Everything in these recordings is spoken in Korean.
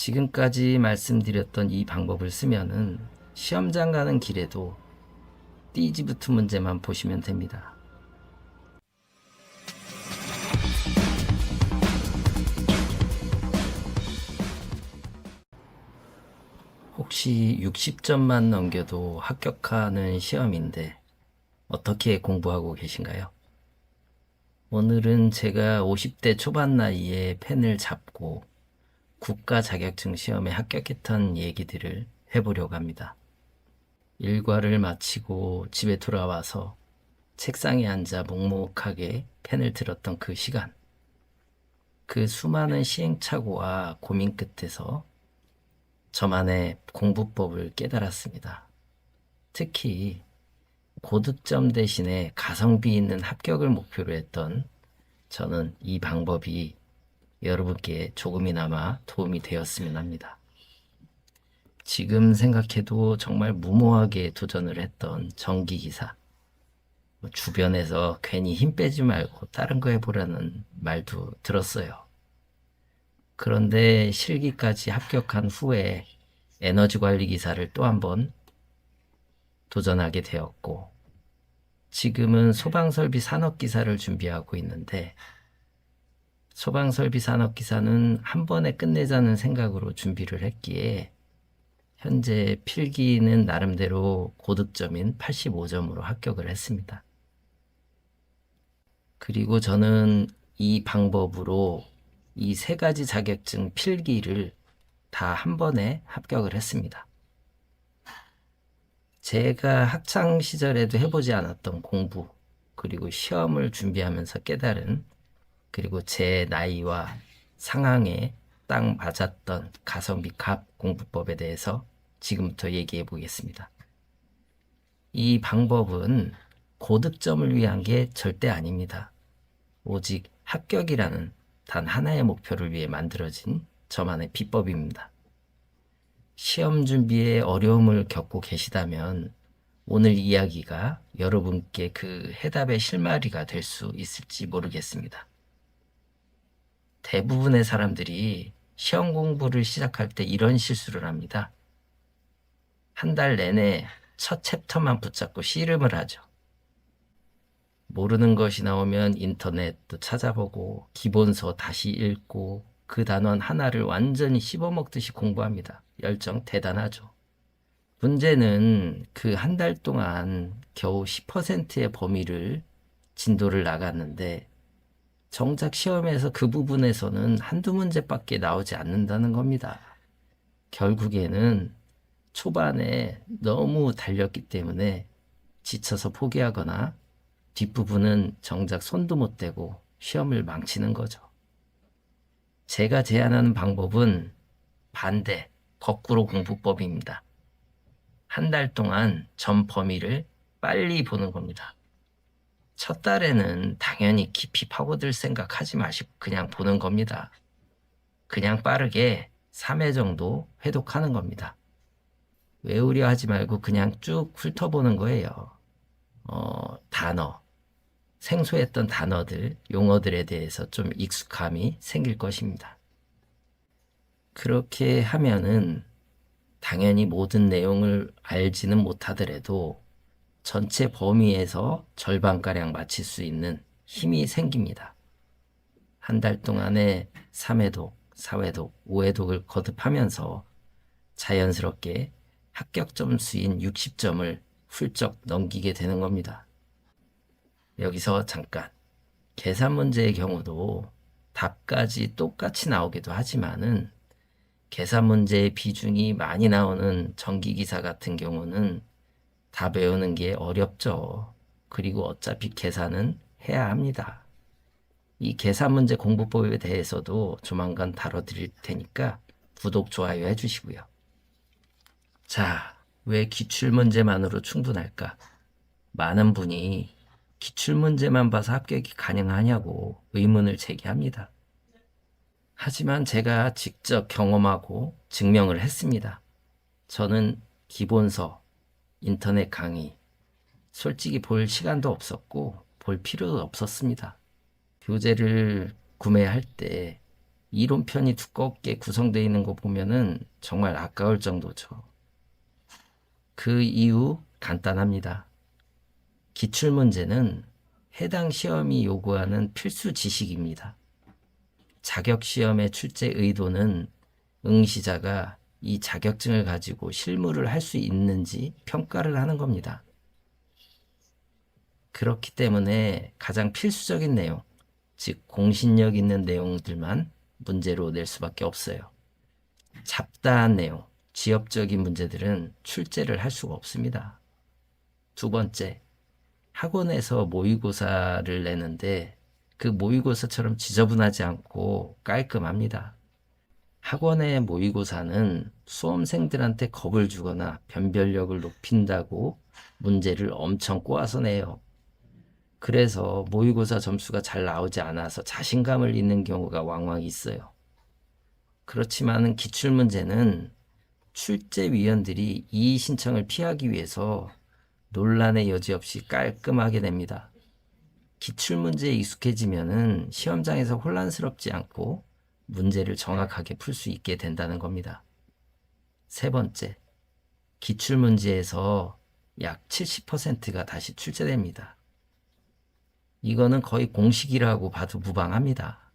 지금까지 말씀드렸던 이 방법을 쓰면은 시험장 가는 길에도 띠지 붙은 문제만 보시면 됩니다. 혹시 60점만 넘겨도 합격하는 시험인데 어떻게 공부하고 계신가요? 오늘은 제가 50대 초반 나이에 펜을 잡고 국가 자격증 시험에 합격했던 얘기들을 해보려고 합니다. 일과를 마치고 집에 돌아와서 책상에 앉아 묵묵하게 펜을 들었던 그 시간, 그 수많은 시행착오와 고민 끝에서 저만의 공부법을 깨달았습니다. 특히 고득점 대신에 가성비 있는 합격을 목표로 했던 저는 이 방법이 여러분께 조금이나마 도움이 되었으면 합니다. 지금 생각해도 정말 무모하게 도전을 했던 전기기사, 주변에서 괜히 힘 빼지 말고 다른 거 해보라는 말도 들었어요. 그런데 실기까지 합격한 후에 에너지 관리 기사를 또 한 번 도전하게 되었고, 지금은 소방설비 산업기사를 준비하고 있는데, 소방설비 산업기사는 한 번에 끝내자는 생각으로 준비를 했기에 현재 필기는 나름대로 고득점인 85점으로 합격을 했습니다. 그리고 저는 이 방법으로 이 세 가지 자격증 필기를 다 한 번에 합격을 했습니다. 제가 학창 시절에도 해보지 않았던 공부, 그리고 시험을 준비하면서 깨달은, 그리고 제 나이와 상황에 딱 맞았던 가성비 갑 공부법에 대해서 지금부터 얘기해 보겠습니다. 이 방법은 고득점을 위한 게 절대 아닙니다. 오직 합격이라는 단 하나의 목표를 위해 만들어진 저만의 비법입니다. 시험 준비에 어려움을 겪고 계시다면 오늘 이야기가 여러분께 그 해답의 실마리가 될 수 있을지 모르겠습니다. 대부분의 사람들이 시험 공부를 시작할 때 이런 실수를 합니다. 한 달 내내 첫 챕터만 붙잡고 씨름을 하죠. 모르는 것이 나오면 인터넷도 찾아보고 기본서 다시 읽고 그 단원 하나를 완전히 씹어먹듯이 공부합니다. 열정 대단하죠. 문제는 그 한 달 동안 겨우 10%의 범위를 진도를 나갔는데 정작 시험에서 그 부분에서는 한두 문제밖에 나오지 않는다는 겁니다. 결국에는 초반에 너무 달렸기 때문에 지쳐서 포기하거나 뒷부분은 정작 손도 못 대고 시험을 망치는 거죠. 제가 제안하는 방법은 반대, 거꾸로 공부법입니다. 한 달 동안 전 범위를 빨리 보는 겁니다. 첫 달에는 당연히 깊이 파고들 생각 하지 마시고 그냥 보는 겁니다. 그냥 빠르게 3회 정도 회독하는 겁니다. 외우려 하지 말고 그냥 쭉 훑어보는 거예요. 단어, 생소했던 단어들, 용어들에 대해서 좀 익숙함이 생길 것입니다. 그렇게 하면은 당연히 모든 내용을 알지는 못하더라도 전체 범위에서 절반가량 맞힐 수 있는 힘이 생깁니다. 한 달 동안에 3회독, 4회독, 5회독을 거듭하면서 자연스럽게 합격 점수인 60점을 훌쩍 넘기게 되는 겁니다. 여기서 잠깐, 계산 문제의 경우도 답까지 똑같이 나오기도 하지만은 계산 문제의 비중이 많이 나오는 전기기사 같은 경우는 다 배우는 게 어렵죠. 그리고 어차피 계산은 해야 합니다. 이 계산 문제 공부법에 대해서도 조만간 다뤄드릴 테니까 구독, 좋아요 해주시고요. 자, 왜 기출문제만으로 충분할까? 많은 분이 기출문제만 봐서 합격이 가능하냐고 의문을 제기합니다. 하지만 제가 직접 경험하고 증명을 했습니다. 저는 기본서, 인터넷 강의, 솔직히 볼 시간도 없었고 볼 필요도 없었습니다. 교재를 구매할 때 이론편이 두껍게 구성되어 있는 거 보면은 정말 아까울 정도죠. 그 이유 간단합니다. 기출문제는 해당 시험이 요구하는 필수 지식입니다. 자격시험의 출제 의도는 응시자가 이 자격증을 가지고 실무를 할 수 있는지 평가를 하는 겁니다. 그렇기 때문에 가장 필수적인 내용, 즉 공신력 있는 내용들만 문제로 낼 수밖에 없어요. 잡다한 내용, 지엽적인 문제들은 출제를 할 수가 없습니다. 두 번째, 학원에서 모의고사를 내는데 그 모의고사처럼 지저분하지 않고 깔끔합니다. 학원의 모의고사는 수험생들한테 겁을 주거나 변별력을 높인다고 문제를 엄청 꼬아서 내요. 그래서 모의고사 점수가 잘 나오지 않아서 자신감을 잃는 경우가 왕왕 있어요. 그렇지만 기출문제는 출제위원들이 이의 신청을 피하기 위해서 논란의 여지 없이 깔끔하게 냅니다. 기출문제에 익숙해지면은 시험장에서 혼란스럽지 않고 문제를 정확하게 풀 수 있게 된다는 겁니다. 세 번째, 기출문제에서 약 70%가 다시 출제됩니다. 이거는 거의 공식이라고 봐도 무방합니다.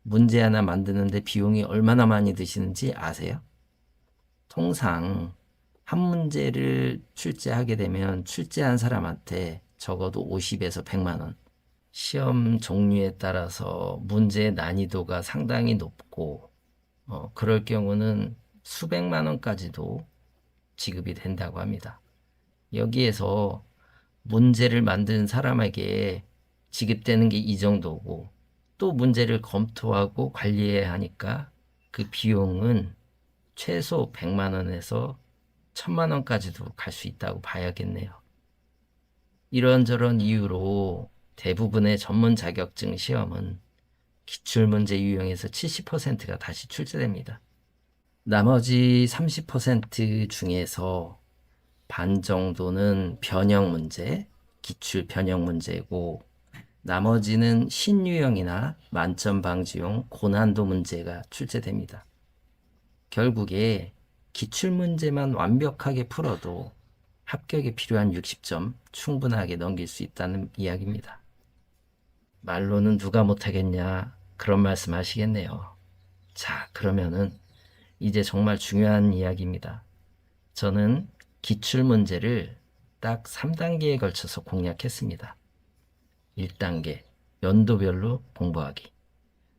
문제 하나 만드는데 비용이 얼마나 많이 드시는지 아세요? 통상 한 문제를 출제하게 되면 출제한 사람한테 적어도 50에서 100만 원. 시험 종류에 따라서 문제의 난이도가 상당히 높고 그럴 경우는 수백만 원까지도 지급이 된다고 합니다. 여기에서 문제를 만든 사람에게 지급되는 게 이 정도고 또 문제를 검토하고 관리해야 하니까 그 비용은 최소 100만 원에서 1000만 원까지도 갈 수 있다고 봐야겠네요. 이런저런 이유로 대부분의 전문 자격증 시험은 기출문제 유형에서 70%가 다시 출제됩니다. 나머지 30% 중에서 반 정도는 변형 문제, 기출 변형 문제고 나머지는 신유형이나 만점 방지용 고난도 문제가 출제됩니다. 결국에 기출문제만 완벽하게 풀어도 합격에 필요한 60점 충분하게 넘길 수 있다는 이야기입니다. 말로는 누가 못하겠냐 그런 말씀 하시겠네요. 자, 그러면은 이제 정말 중요한 이야기입니다. 저는 기출문제를 딱 3단계에 걸쳐서 공략했습니다. 1단계, 연도별로 공부하기.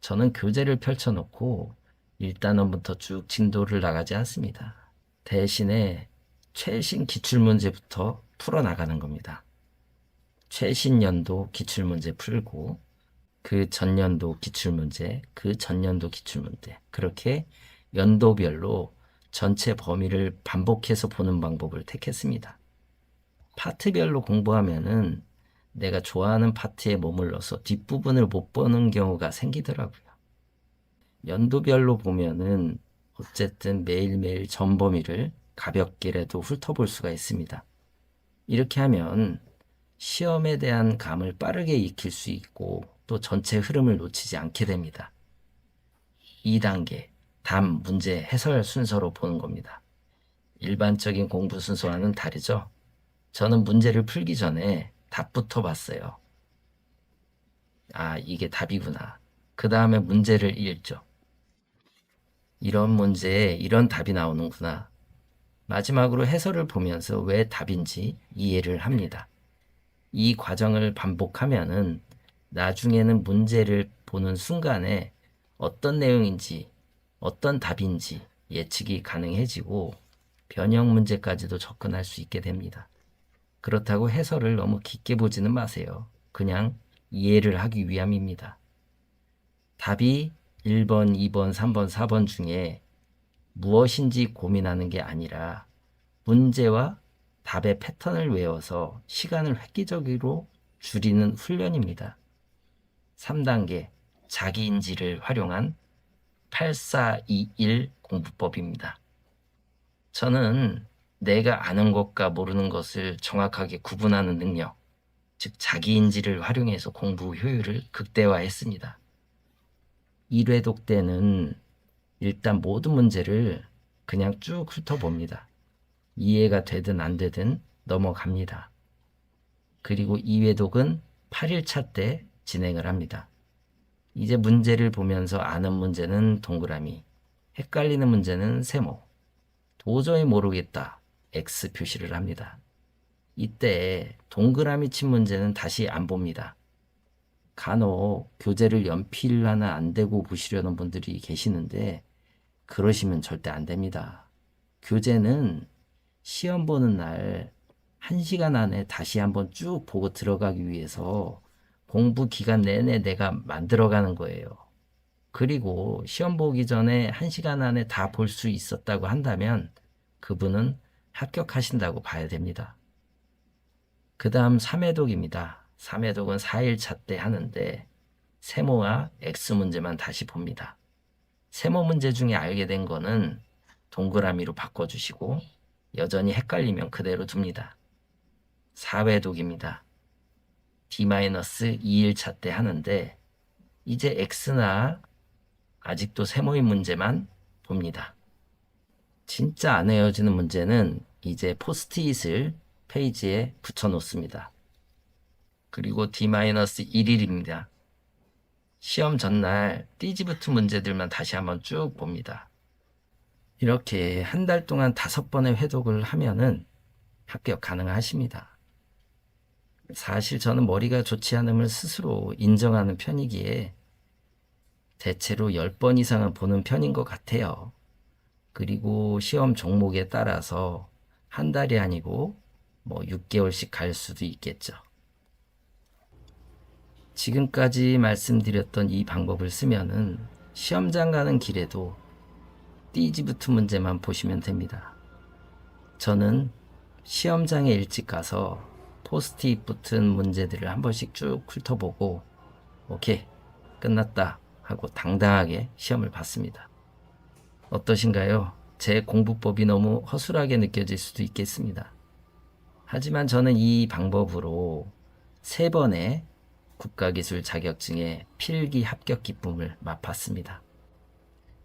저는 교재를 펼쳐놓고 1단원부터 쭉 진도를 나가지 않습니다. 대신에 최신 기출문제부터 풀어나가는 겁니다. 최신 연도 기출문제 풀고 그 전년도 기출문제, 그 전년도 기출문제 그렇게 연도별로 전체 범위를 반복해서 보는 방법을 택했습니다. 파트별로 공부하면은 내가 좋아하는 파트에 머물러서 뒷부분을 못 보는 경우가 생기더라고요. 연도별로 보면은 어쨌든 매일매일 전 범위를 가볍게라도 훑어볼 수가 있습니다. 이렇게 하면 시험에 대한 감을 빠르게 익힐 수 있고 또 전체 흐름을 놓치지 않게 됩니다. 2단계, 답, 문제, 해설 순서로 보는 겁니다. 일반적인 공부 순서와는 다르죠? 저는 문제를 풀기 전에 답부터 봤어요. 아, 이게 답이구나. 그 다음에 문제를 읽죠. 이런 문제에 이런 답이 나오는구나. 마지막으로 해설을 보면서 왜 답인지 이해를 합니다. 이 과정을 반복하면은 나중에는 문제를 보는 순간에 어떤 내용인지, 어떤 답인지 예측이 가능해지고 변형 문제까지도 접근할 수 있게 됩니다. 그렇다고 해설을 너무 깊게 보지는 마세요. 그냥 이해를 하기 위함입니다. 답이 1번, 2번, 3번, 4번 중에 무엇인지 고민하는 게 아니라 문제와 답의 패턴을 외워서 시간을 획기적으로 줄이는 훈련입니다. 3단계, 자기인지를 활용한 8421 공부법입니다. 저는 내가 아는 것과 모르는 것을 정확하게 구분하는 능력, 즉 자기인지를 활용해서 공부 효율을 극대화했습니다. 1회독 때는 일단 모든 문제를 그냥 쭉 훑어봅니다. 이해가 되든 안 되든 넘어갑니다. 그리고 2회독은 8일차 때 진행을 합니다. 이제 문제를 보면서 아는 문제는 동그라미, 헷갈리는 문제는 세모, 도저히 모르겠다, X 표시를 합니다. 이때 동그라미 친 문제는 다시 안 봅니다. 간혹 교재를 연필 하나 안 대고 보시려는 분들이 계시는데 그러시면 절대 안 됩니다. 교재는 시험 보는 날 1시간 안에 다시 한번 쭉 보고 들어가기 위해서 공부 기간 내내 내가 만들어가는 거예요. 그리고 시험 보기 전에 1시간 안에 다 볼 수 있었다고 한다면 그분은 합격하신다고 봐야 됩니다. 그 다음 3회독입니다. 3회독은 4일차 때 하는데 세모와 X 문제만 다시 봅니다. 세모 문제 중에 알게 된 거는 동그라미로 바꿔주시고 여전히 헷갈리면 그대로 둡니다. 4회독입니다. D-2일차 때 하는데 이제 X나 아직도 세모인 문제만 봅니다. 진짜 안 헤어지는 문제는 이제 포스트잇을 페이지에 붙여 놓습니다. 그리고 D-1일입니다. 시험 전날 띠지부트 문제들만 다시 한번 쭉 봅니다. 이렇게 한 달 동안 5번의 회독을 하면은 합격 가능하십니다. 사실 저는 머리가 좋지 않음을 스스로 인정하는 편이기에 대체로 10번 이상은 보는 편인 것 같아요. 그리고 시험 종목에 따라서 한 달이 아니고 6개월씩 갈 수도 있겠죠. 지금까지 말씀드렸던 이 방법을 쓰면은 시험장 가는 길에도 띠지부트 문제만 보시면 됩니다. 저는 시험장에 일찍 가서 포스트잇 붙은 문제들을 한 번씩 쭉 훑어보고 오케이 끝났다 하고 당당하게 시험을 봤습니다. 어떠신가요? 제 공부법이 너무 허술하게 느껴질 수도 있겠습니다. 하지만 저는 이 방법으로 3번의 국가기술 자격증의 필기 합격 기쁨을 맛봤습니다.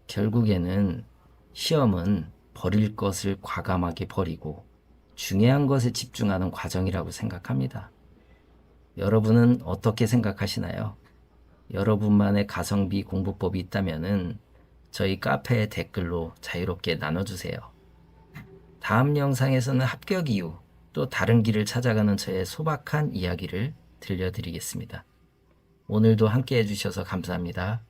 결국에는 시험은 버릴 것을 과감하게 버리고 중요한 것에 집중하는 과정이라고 생각합니다. 여러분은 어떻게 생각하시나요? 여러분만의 가성비 공부법이 있다면 저희 카페에 댓글로 자유롭게 나눠주세요. 다음 영상에서는 합격 이후 또 다른 길을 찾아가는 저의 소박한 이야기를 들려드리겠습니다. 오늘도 함께 해주셔서 감사합니다.